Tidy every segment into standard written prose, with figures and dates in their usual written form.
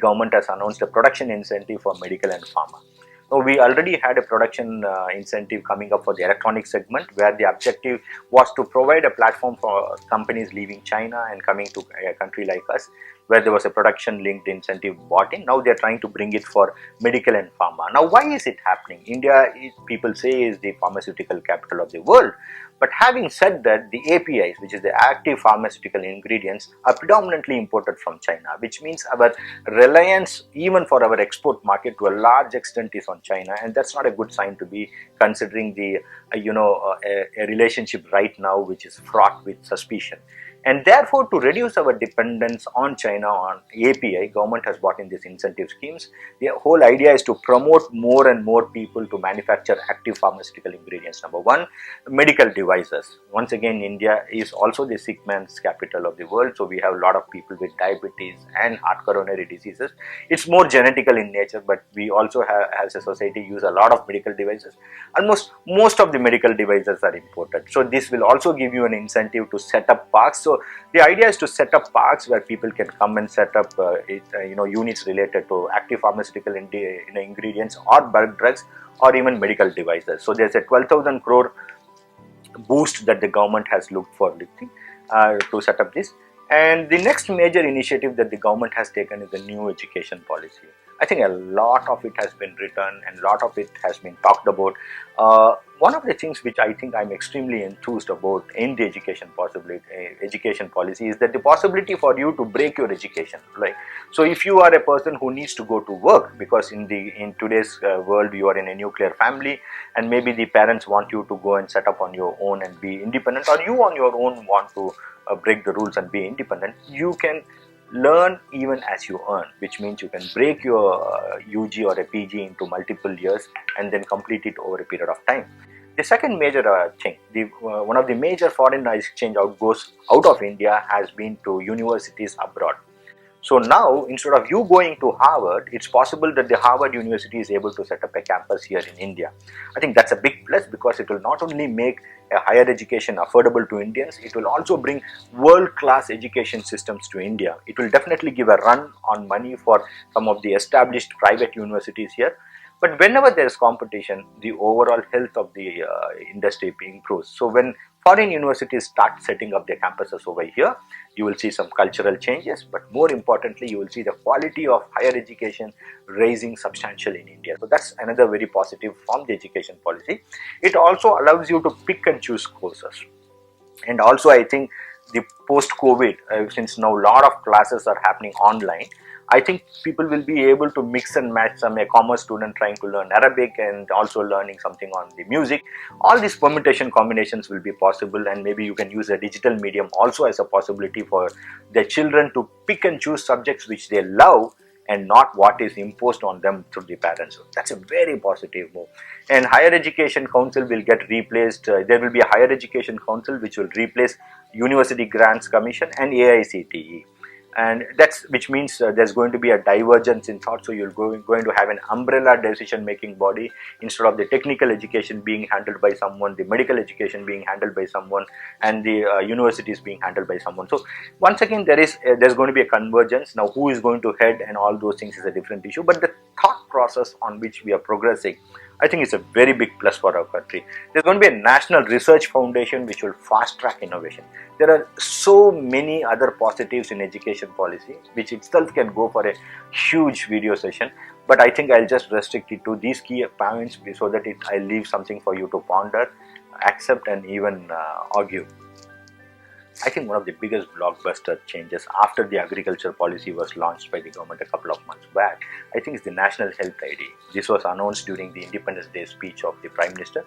government has announced a production incentive for medical and pharma. Now, we already had a production incentive coming up for the electronic segment, where the objective was to provide a platform for companies leaving China and coming to a country like us, where there was a production linked incentive bought in. Now they are trying to bring it for medical and pharma. Now, why is it happening? India, people say, is the pharmaceutical capital of the world. But having said that, the APIs, which is the active pharmaceutical ingredients, are predominantly imported from China, which means our reliance even for our export market to a large extent is on China, and that's not a good sign to be, considering the a relationship right now which is fraught with suspicion. And therefore, to reduce our dependence on China on API, government has brought in these incentive schemes. The whole idea is to promote more and more people to manufacture active pharmaceutical ingredients. Number one, medical devices. Once again, India is also the sick man's capital of the world. So we have a lot of people with diabetes and heart coronary diseases. It's more genetical in nature, but we also have, as a society, use a lot of medical devices. Almost most of the medical devices are imported. So this will also give you an incentive to set up parks. So the idea is to set up parks where people can come and set up units related to active pharmaceutical ingredients or bulk drugs or even medical devices. So there's a 12,000 crore boost that the government has looked for to set up this. And the next major initiative that the government has taken is the new education policy. I think a lot of it has been written and a lot of it has been talked about. One of the things which I think I'm extremely enthused about in the education policy is that the possibility for you to break your education. Like, so if you are a person who needs to go to work, because in today's world you are in a nuclear family and maybe the parents want you to go and set up on your own and be independent, or you on your own want to break the rules and be independent, you can learn even as you earn, which means you can break your UG or a PG into multiple years and then complete it over a period of time. The second major thing, one of the major foreign exchange outgoes out of India has been to universities abroad. So now, instead of you going to Harvard, it's possible that the Harvard University is able to set up a campus here in India. I think that's a big plus, because it will not only make a higher education affordable to Indians, it will also bring world-class education systems to India. It will definitely give a run on money for some of the established private universities here. But whenever there is competition, the overall health of the industry improves. So when foreign universities start setting up their campuses over here, you will see some cultural changes, but more importantly, you will see the quality of higher education raising substantially in India. So that's another very positive from the education policy. It also allows you to pick and choose courses. And also, I think the post-COVID, since now a lot of classes are happening online, I think people will be able to mix and match a commerce student trying to learn Arabic and also learning something on the music. All these permutation combinations will be possible, and maybe you can use a digital medium also as a possibility for the children to pick and choose subjects which they love and not what is imposed on them through the parents. So that's a very positive move. And Higher Education Council will get replaced. There will be a Higher Education Council which will replace University Grants Commission and AICTE. And which means there's going to be a divergence in thought. So you're going to have an umbrella decision making body instead of the technical education being handled by someone, the medical education being handled by someone, and the universities being handled by someone. So once again, there's going to be a convergence. Now who is going to head and all those things is a different issue, but the thought process on which we are progressing, I think it's a very big plus for our country. There's going to be a National Research Foundation which will fast track innovation. There are so many other positives in education policy, which itself can go for a huge video session. But I think I'll just restrict it to these key points so that I leave something for you to ponder, accept, and even argue. I think one of the biggest blockbuster changes after the agriculture policy was launched by the government a couple of months back, I think, is the National Health ID. This was announced during the Independence Day speech of the Prime Minister.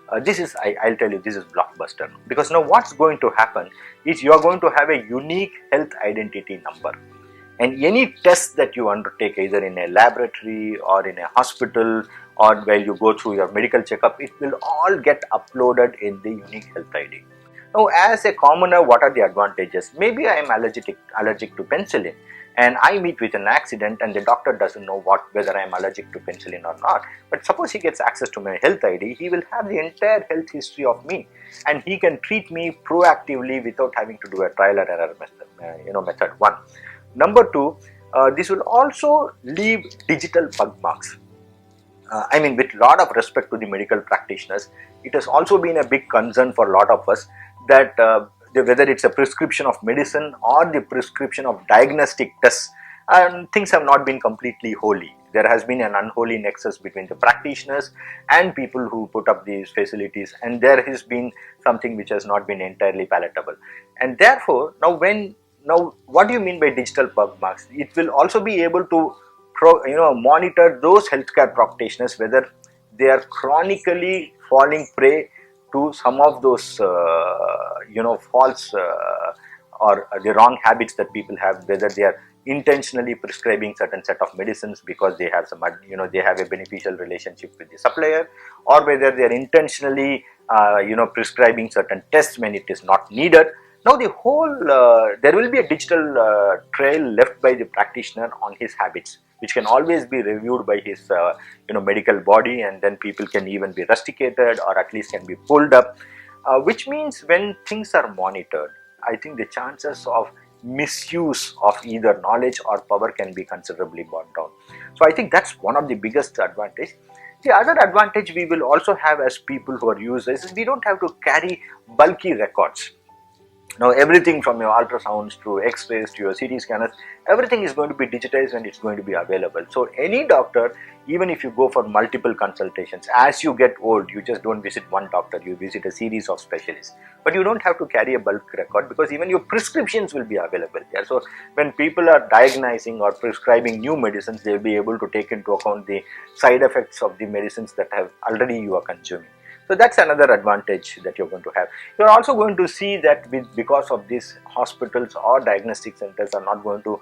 I'll tell you, this is blockbuster. Because now what's going to happen is you are going to have a unique health identity number. And any test that you undertake, either in a laboratory or in a hospital or where you go through your medical checkup, it will all get uploaded in the unique health ID. Now, as a commoner, what are the advantages? Maybe I am allergic to penicillin, and I meet with an accident and the doctor doesn't know whether I am allergic to penicillin or not. But suppose he gets access to my health ID, he will have the entire health history of me, and he can treat me proactively without having to do a trial and error method one. Number two, this will also leave digital bug marks. I mean, with lot of respect to the medical practitioners, it has also been a big concern for a lot of us that whether it's a prescription of medicine or the prescription of diagnostic tests, things have not been completely holy. There has been an unholy nexus between the practitioners and people who put up these facilities, and there has been something which has not been entirely palatable. And therefore, now what do you mean by digital bug marks? It will also be able to monitor those healthcare practitioners whether they are chronically falling prey to some of those false or the wrong habits that people have, whether they are intentionally prescribing certain set of medicines because they have some they have a beneficial relationship with the supplier, or whether they are intentionally prescribing certain tests when it is not needed. Now the whole there will be a digital trail left by the practitioner on his habits, which can always be reviewed by his medical body, and then people can even be rusticated or at least can be pulled up, which means when things are monitored, I think the chances of misuse of either knowledge or power can be considerably brought down. So I think that's one of the biggest advantage. The other advantage we will also have as people who are users is we don't have to carry bulky records. Now everything from your ultrasounds to x-rays to your CT scanners, everything is going to be digitized and it's going to be available. So any doctor, even if you go for multiple consultations, as you get old, you just don't visit one doctor, you visit a series of specialists. But you don't have to carry a bulk record because even your prescriptions will be available there. So when people are diagnosing or prescribing new medicines, they will be able to take into account the side effects of the medicines that have already you are consuming. So that's another advantage that you're going to have. You're also going to see that because of this, hospitals or diagnostic centers are not going to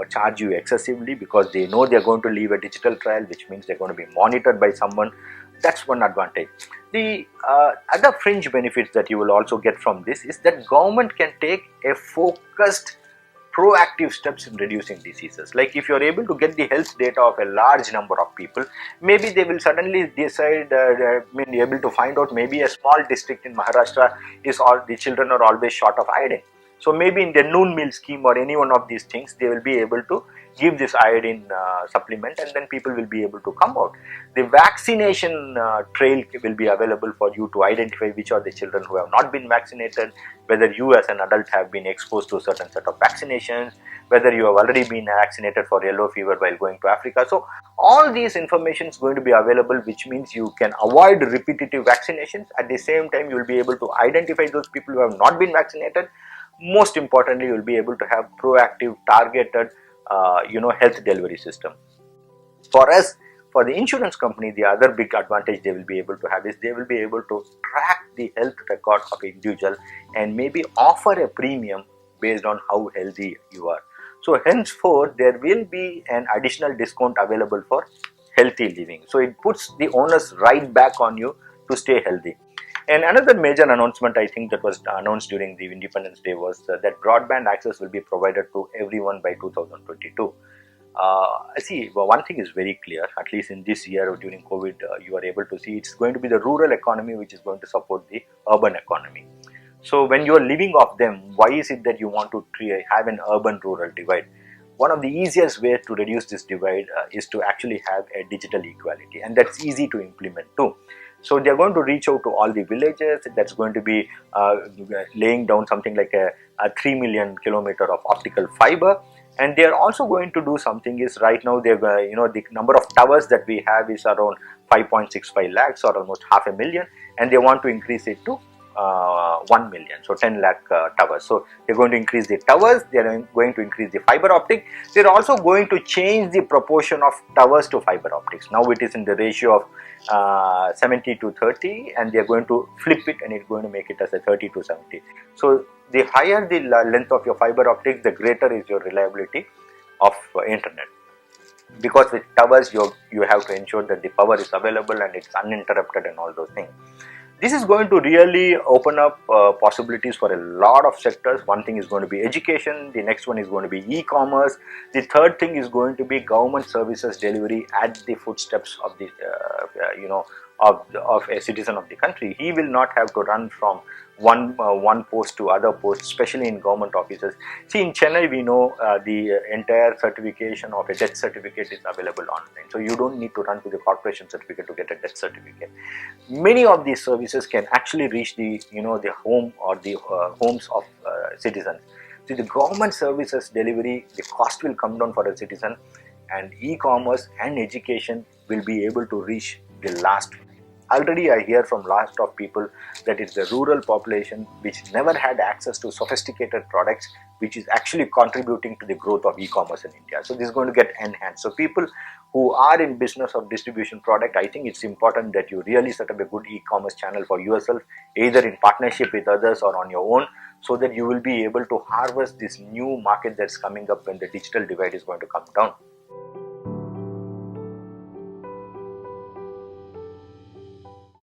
charge you excessively because they know they're going to leave a digital trial, which means they're going to be monitored by someone. That's one advantage. The other fringe benefits that you will also get from this is that government can take a focused proactive steps in reducing diseases. Like if you're able to get the health data of a large number of people, maybe they will suddenly decide, able to find out maybe a small district in Maharashtra is all the children are always short of iodine. So maybe in the noon meal scheme or any one of these things, they will be able to give this iodine supplement, and then people will be able to come out. The vaccination trail will be available for you to identify which are the children who have not been vaccinated, whether you as an adult have been exposed to a certain set of vaccinations, whether you have already been vaccinated for yellow fever while going to Africa. So all these information is going to be available, which means you can avoid repetitive vaccinations. At the same time, you will be able to identify those people who have not been vaccinated. Most importantly, you will be able to have proactive, targeted health delivery system. For us, for the insurance company, the other big advantage they will be able to have is they will be able to track the health record of an individual and maybe offer a premium based on how healthy you are. So henceforth, there will be an additional discount available for healthy living. So it puts the onus right back on you to stay healthy. And another major announcement I think that was announced during the Independence Day was that broadband access will be provided to everyone by 2022. See, one thing is very clear, at least in this year or during COVID, you are able to see it's going to be the rural economy which is going to support the urban economy. So when you are living off them, why is it that you want to have an urban-rural divide? One of the easiest ways to reduce this divide is to actually have a digital equality, and that's easy to implement too. So they are going to reach out to all the villages. That's going to be laying down something like a 3 million kilometer of optical fiber. And they are also going to do something is right now they're the number of towers that we have is around 5.65 lakhs or almost 500,000, and they want to increase it to 1 million, so 10 lakh towers. So they're going to increase the towers, they're going to increase the fiber optic. They're also going to change the proportion of towers to fiber optics. Now it is in the ratio of 70 to 30, and they're going to flip it and it's going to make it as a 30 to 70. So the higher the length of your fiber optics, the greater is your reliability of internet. Because with towers you have to ensure that the power is available and it's uninterrupted and all those things. This is going to really open up possibilities for a lot of sectors. One thing is going to be education, the next one is going to be e-commerce, the third thing is going to be government services delivery at the footsteps of the of a citizen of the country. He will not have to run from one post to other post, especially in government offices. See, in Chennai, we know the entire certification of a death certificate is available online, so you don't need to run to the corporation certificate to get a death certificate. Many of these services can actually reach the the home or the homes of citizens. So the government services delivery, the cost will come down for a citizen, and e-commerce and education will be able to reach the last. Already I hear from lots of people that it's the rural population which never had access to sophisticated products, which is actually contributing to the growth of e-commerce in India. So this is going to get enhanced. So people who are in business of distribution product, I think it's important that you really set up a good e-commerce channel for yourself, either in partnership with others or on your own, so that you will be able to harvest this new market that's coming up when the digital divide is going to come down.